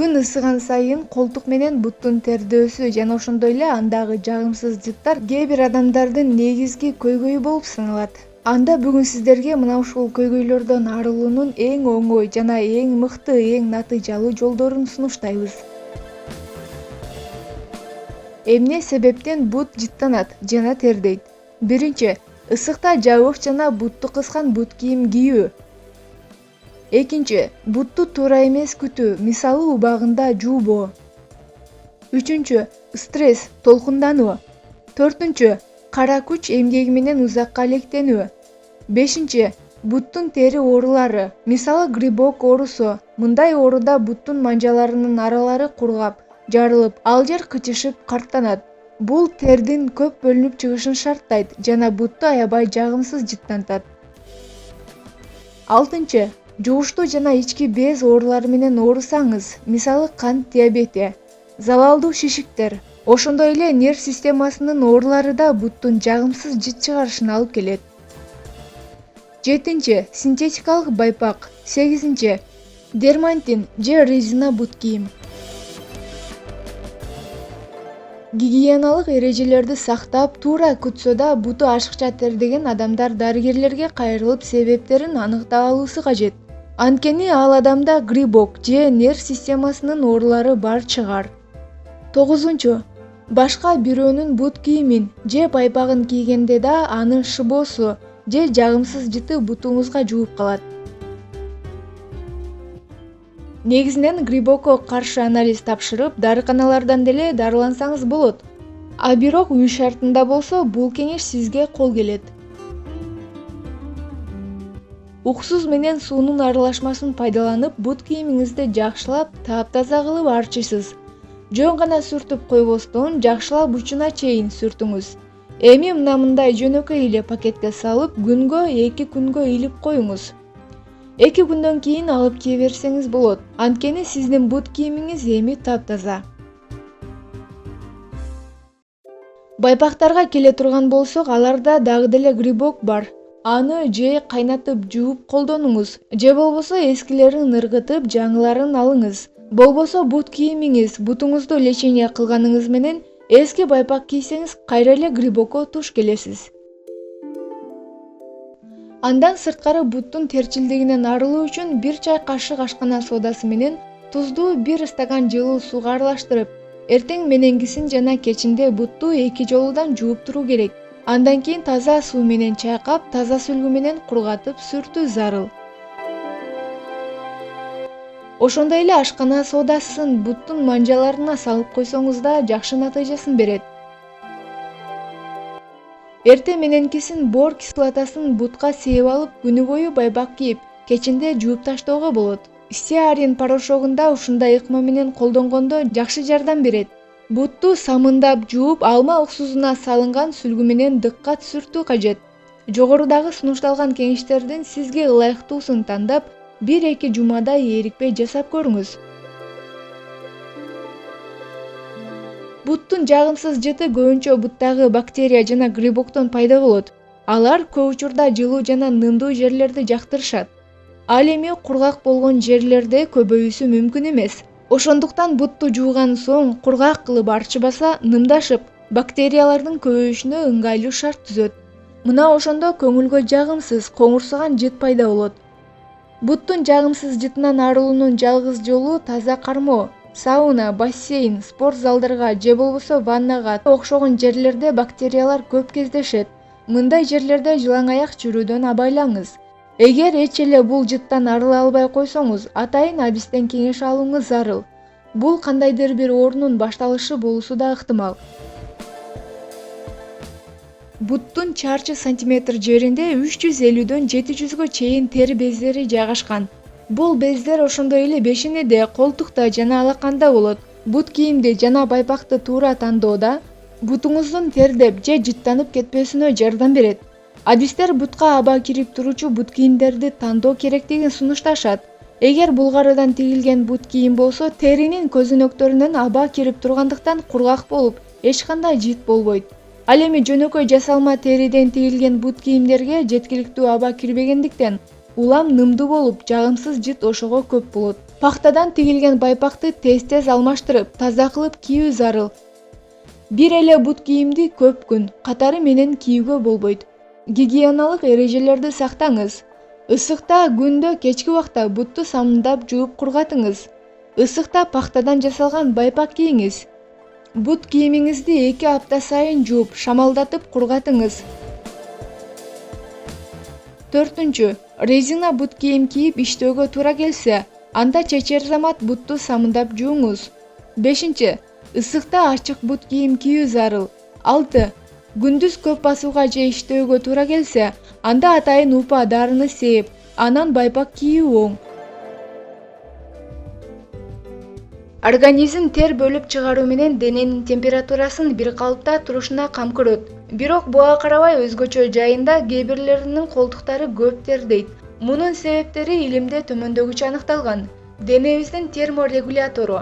Күн ысыган сайын колтук менен буттун тердөөсү жана ошондой эле андагы жагымсыз жыттар кээ бир адамдардын негизги көйгөйү болуп саналат. Анда бүгүн сиздерге мына ушул көйгөйлөрдөн арылуунун эң оңой жана эң мыкты, эң натыйжалуу жолдорун сунуштайбыз. Эмне себептен бут жыттанат жана тердейт? Биринчи, ысыкта жабык жана бутту кыскан бут кийим кийүү. Экинчи, бутту туура эмес күтүү, мисалы убагында жуубоо. Үчүнчү, стресс, толкундануу. Төртүнчү, кара күч эмгеги менен узакка алектенүү. Бешинчи, буттун тери оорулары, мисалы грибок оорусу. Мындай ооруда буттун манжаларынын аралары кургап, жарылып, ал жер кычышып карттанат. Бул тердин көп бөлүнүп чыгышын шарттайт жана бутту аябай жагымсыз жыттантат. Алтынчы, жугуштуу жана ички без оорулары менен оорусаңыз, мисалы кант диабети, залалдуу шишиктер, ошондой эле нерв системасынын оорулары да буттун жагымсыз жыт чыгарышына алып келет. Жетинчи, синтетикалык байпак. Сегизинчи, дермантин же резина бут кийим. Гигиеналык эрежелерди сактап, туура күтсө да буту ашыкча тердеген адамдар дарыгерлерге кайрылып себептерин аныктап алуусу кажет. Анткени ал адамда грибок же нерв системасынын оорулары бар чыгар. Тогузунчу, башка бирөөнүн бут кийимин же байпагын кийгенде да анын шыбоосу же жагымсыз жыты бутуңузга жугуп калат. Негизинен грибокко каршы анализ тапшырып, дарыканалардан деле дарылансаңыз болот. А бирок үй шартында болсо бул кеңеш сизге кол келет. Уксуз менен суунун аралашмасын пайдаланып, бут кийимиңизди жакшылап, таптаза кылып арчыйсыз. Жөн гана сүртүп койбостон, жакшылап учуна чейин сүртүңүз. Эми мындай жөнөкөй эле пакетке салып, күнгө 2 күнгө илип коюңуз. 2 күндөн кийин алып кие берсеңиз болот. Анткени сиздин бут кийимиңиз эми таптаза. Байпактарга келе турган болсок, аларда дагы деле грибок бар. Аны же кайнатып жууп колдонуңуз, же болбосо эскилерин ыргытып, жаңыларын алыңыз. Болбосо бут кийимиңиз, бутуңузду лечение кылганыңыз менен эски байпак кийсеңиз, кайра эле грибокко туш келесиз. Андан сырткары буттун терчилдигинен арылуу үчүн 1 чай кашык ашкана содасы менен тузду 1 стакан жылуу сууга аралаштырып, эртең мененгисин жана кечинде бутту 2 жолудан жууп туруу керек. Андан кийин таза суу менен чайкап, таза сүлгү менен кургатып сүртүү зарыл. Ошондой эле ашкана содасын буттун манжаларына салып койсоңуз да жакшы натыйжасын берет. Эртең мененкисин бор кислотасын бутка сээп алып, күнү бою байпак кийип, кечинде жууп таштоого болот. Стеарин порошогун да ушундай ыкма менен колдонгондо жакшы жардам берет. Бутту самындап жууп, алма уксузуна салынган сүлгү менен дыккат сүртүү кажет. Жогорудагы сунушталган кеңештердин сизге ылайыктуусун тандап, 1-2 жумада ээрикпей жасап көрүңүз. Буттун жагымсыз жыты көбүнчө буттагы бактерия жана грибоктон пайда болот. Алар көп учурда жылуу жана нымдуу жерлерди жактырышат. Ал эми кургак болгон жерлерде көбөйүүсү мүмкүн эмес. Ошондуктан бутту жууган соң кургак кылып арчыбаса, нымдашып, бактериялардын көбөйүшүнө ыңгайлуу шарт түзөт. Мына ошондо көңүлгө жагымсыз, коңурсуган жыт пайда болот. Буттун жагымсыз жытынан арылуунун жалгыз жолу таза кармоо. Сауна, бассейн, спорт залдарга же болбосо ваннага окшогон жерлерде бактериялар көп кездешет. Мындай жерлерде жылаң аяк жүрүүдөн абайлаңыз. Эгер эч эле бул жыттан арыла албай койсоңуз, атайын адистен кеңеш алууңуз зарыл. Бул кандайдыр бир оорунун башталышы болуусу да ыктымал. Буттун чарчы сантиметр жеринде 350дөн 700гө чейин тери бездери жайгашкан. Бул бездер ошондой эле бешенеде, колтукта жана алаканда болот. Бут кийимди жана байпакты туура тандоодо бутуңуздун тердеп же жыттанып кетпесине жардам берет. Адистер бутка аба кирип туручу бут кийимдерди тандоо керектигин сунушташат. Эгер булгарыдан тигилген бут кийим болсо, теринин көзөнөктөрүнөн аба кирип тургандыктан кургак болуп, эч кандай жыт болбойт. Ал эми жөнөкөй жасалма териден тигилген бут кийимдерге жеткиликтүү аба кирбегендиктен улам нымдуу болуп, жагымсыз жыт ошого көп болот. Пахтадан тигилген байпакты тез алмаштырып, таза кылып кийүү зарыл. Бир эле бут кийимди көп күн катары менен кийүүгө болбойт. Гигиеналык эрежелерди сактаңыз. Ысыкта күндө кечки убакта бутту самындап жууп кургатыңыз. Ысыкта пахтадан жасалган байпак кийиңиз. Бут кийимиңизди 2 апта сайын жууп, шамалдатып кургатыңыз. 4. Резина бут кийим кийип иштөөгө туура келсе, анда чечер замат бутту самындап жууңуз. 5. Ысыкта ачык бут кийим кийүү зарыл. 6. Күндүз көп басууга же иштөөгө туура келсе, анда атайын упа дарыны сээп, анан байпак кийүү оң. Организм тер бөлүп чыгаруу менен дененин температурасын бир калыпта турушуна кам көрөт. Бирок буга карабай өзгөчө жайында кээ бирлеринин колтуктары көп тердейт. Мунун себептери илимде төмөндөгүчө аныкталган. Денебиздин терморегулятору.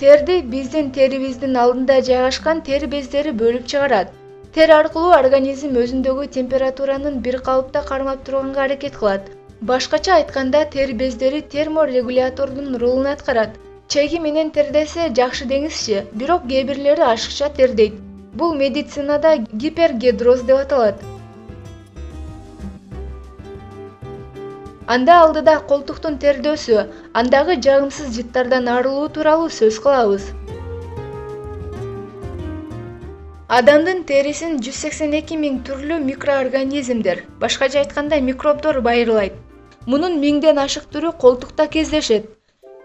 Терди биздин терибиздин алдында жайгашкан тер бездери бөлүп чыгарат. Тер аркылуу организм өзүндөгү температуранын бир калыпта кармап турганга аракет кылат. Башкача айтканда, тер бездери терморегулятордун ролун аткарат. Чеги менен тердесе жакшы деңизчи, бирок кээ бирлери ашыкча тердейт. Бул медицинада гипергидроз деп аталат. Анда алдыда колтуктун тердөөсү, андагы жагымсыз жыттардан арылуу тууралуу сөз кылабыз. Адамдын терисин 182 000 түрлүү микроорганизмдер, башкача айтканда микробдор байырлайт. Мунун 1000ден ашык түрү колтукта кездешет.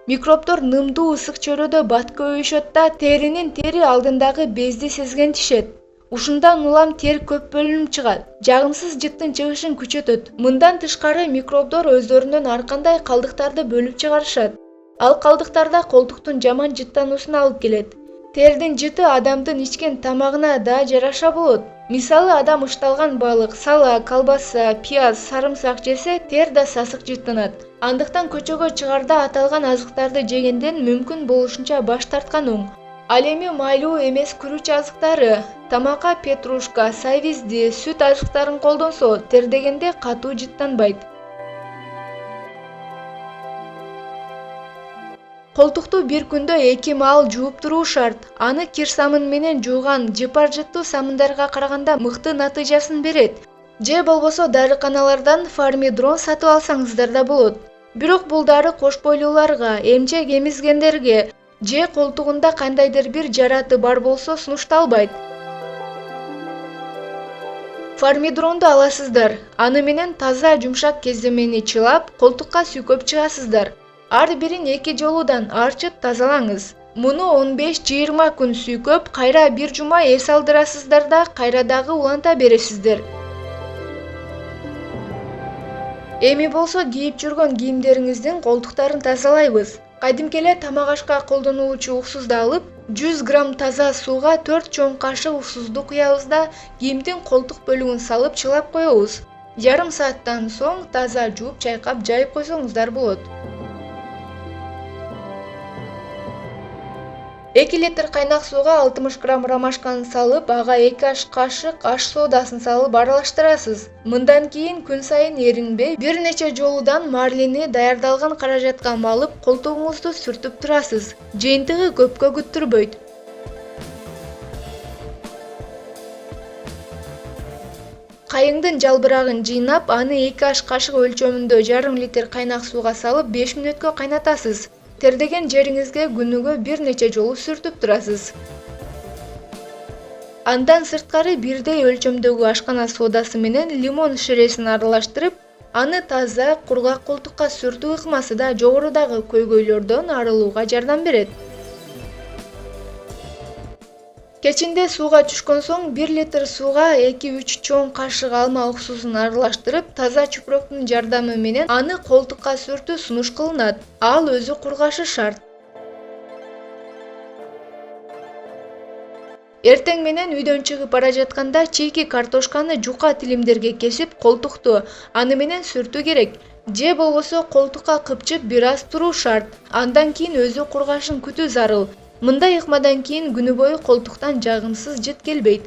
Микробдор нымдуу ысык чөйрөдө баткы өйүшөт да теринин тери алдындагы безди сезгентишет. Ушундан улам тер көп бөлүнүп чыгат. Жагымсыз жыттын чыгышын күчөтөт. Мындан тышкары микробдор өздөрүнөн ар кандай калдыктарды бөлүп чыгарышат. Ал калдыктарда колтуктун жаман жыттануусуна алып келет. Тердин жыты адамдын ичкен тамагына да жараша болот. Мисалы, адам ышталган балык, сала, колбаса, пияз, сарымсак жесе, тер да сасык жыттанат. Андыктан көчөгө чыгарда аталган азыктарды жегенден мүмкүн болушунча баш тарткан оң. Ал эми майлуу эмес күрүч азыктары, тамакка петрушка, сайвизди, сүт азыктарын колдонсо, тердегенде катуу жыттанбайт. Колтукту бир күндө 2 маал жууп туруу шарт. Аны кир самын менен жууган жыпар жыттуу самындарга караганда мыкты натыйжасын берет. Же болбосо дарыканалардан фармидрон сатып алсаңыздар да болот. Бирок бул дары кош бойлууларга, эмчек эмизгендерге же колтугунда кандайдыр бир жараты бар болсо сунушталбайт. Фармидронду аласыздар. Аны менен таза жумшак кездемени чылап, колтукка сүйкөп чыгасыздар. Ар бирин 2 жолудан арчып тазалаңыз. Муну 15-20 күн сүйкөп, кайра бир жума эс алдырасыздар да кайра дагы уланта бересиздер. Эми болсо кийип жүргөн кийимдериңиздин колтуктарын тазалайбыз. Кадимки эле тамак ашка колдонулуучу уксузду алып, 100 грамм таза сууга 4 чоң кашык уксузду куябыз да кийимдин колтук бөлүгүн салып чылап коебуз. Жарым сааттан соң таза жууп, чайкап, жайып койсоңуздар болот. 2 литр кайнак сууга 60 грамм ромашканы салып, ага 2 аш кашык аш соодасын салып аралаштырасыз. Мындан кийин күн сайын эринбей, бир нече жолудан марлени даярдалган каражатка малып, колтугуңузду сүртүп турасыз. Жыйынтыгы көпкө күттүрбөйт. Кайыңдын жалбырагын жыйнап, аны 2 аш кашык өлчөмүндө жарым литр кайнак сууга салып 5 мүнөткө кайнатасыз. Тердеген жериңизге күнүгө бир нече жолу сүртүп турасыз. Андан сырткары бирдей өлчөмдөгү ашкана соодасы менен лимон ширесин аралаштырып, аны таза, кургак колтукка сүртүү ыкмасы да жогорудагы көйгөйлөрдөн арылууга жардам берет. Кечинде сууга түшкөн соң 1 литр сууга 2-3 чоң кашык алма уксусун аралаштырып, таза чүпрөктүн жардамы менен аны колтукка сүртүү сунуш кылынат. Ал өзү кургашы шарт. Эртең менен үйдөн чыгып бара жатканда чийки картошканы жука тилимдерге кесип, колтукту аны менен сүртүү керек. Же болбосо колтукка кыпчып бир аз туруу шарт. Андан кийин өзү кургашын күтүү зарыл. Мындай ыкмадан кийин күнү бою колтуктан жагымсыз жыт келбейт.